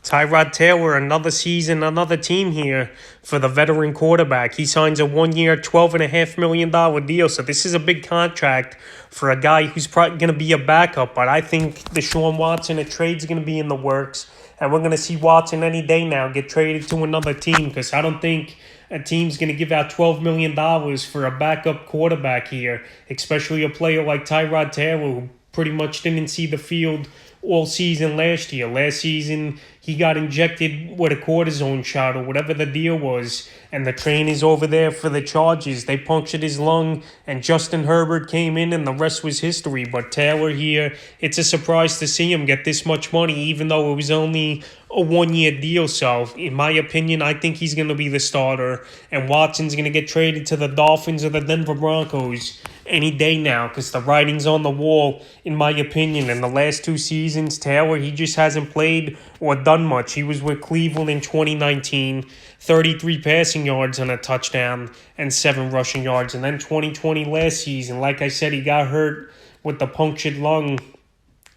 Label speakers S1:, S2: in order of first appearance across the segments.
S1: Tyrod Taylor, another season, another team here for the veteran quarterback. He signs a 1-year, $12.5 million deal. So this is a big contract for a guy who's probably going to be a backup. But I think Deshaun Watson, a trade's going to be in the works. And we're going to see Watson any day now get traded to another team, because I don't think a team's going to give out $12 million for a backup quarterback here, especially a player like Tyrod Taylor, who pretty much didn't see the field all season last year. Last season, he got injected with a cortisone shot or whatever the deal was, and the trainers over there for the Chargers, they punctured his lung, and Justin Herbert came in, and the rest was history. But Taylor here, it's a surprise to see him get this much money, even though it was only a 1-year deal. So, in my opinion, I think he's going to be the starter, and Watson's going to get traded to the Dolphins or the Denver Broncos any day now, because the writing's on the wall, in my opinion. In the last 2 seasons, Taylor, he just hasn't played or done much. He was with Cleveland in 2019, 33 passing yards and a touchdown and 7 rushing yards. And then 2020 last season, like I said, he got hurt with the punctured lung.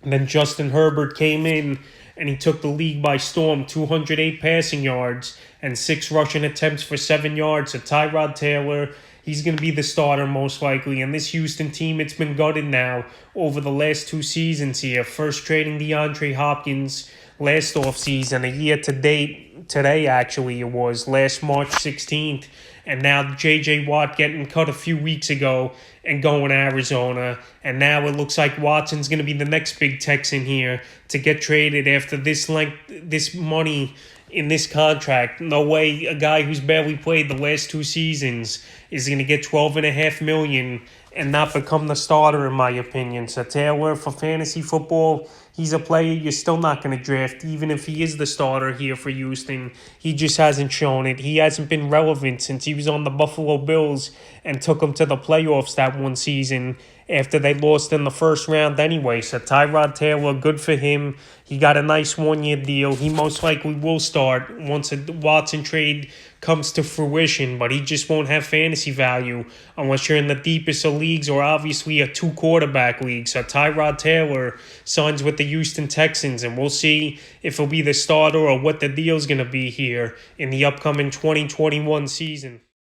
S1: And then Justin Herbert came in and he took the league by storm, 208 passing yards and 6 rushing attempts for 7 yards. So Tyrod Taylor, he's going to be the starter most likely. And this Houston team, it's been gutted now over the last 2 seasons here. First trading DeAndre Hopkins last offseason, a year to date, today actually it was, last March 16th. And now J.J. Watt getting cut a few weeks ago and going to Arizona. And now it looks like Watson's going to be the next big Texan here to get traded after this money in this contract. No way a guy who's barely played the last 2 seasons is going to get $12.5 million and not become the starter, in my opinion. So Taylor, for fantasy football, he's a player you're still not going to draft, even if he is the starter here for Houston. He just hasn't shown it. He hasn't been relevant since he was on the Buffalo Bills and took them to the playoffs that one season after they lost in the first round anyway. So Tyrod Taylor, good for him. He got a nice 1-year deal. He most likely will start once a Watson trade comes to fruition, but he just won't have fantasy value unless you're in the deepest of leagues or obviously a 2-quarterback league. So Tyrod Taylor signs with the Houston Texans, and we'll see if he'll be the starter or what the deal's going to be here in the upcoming 2021 season.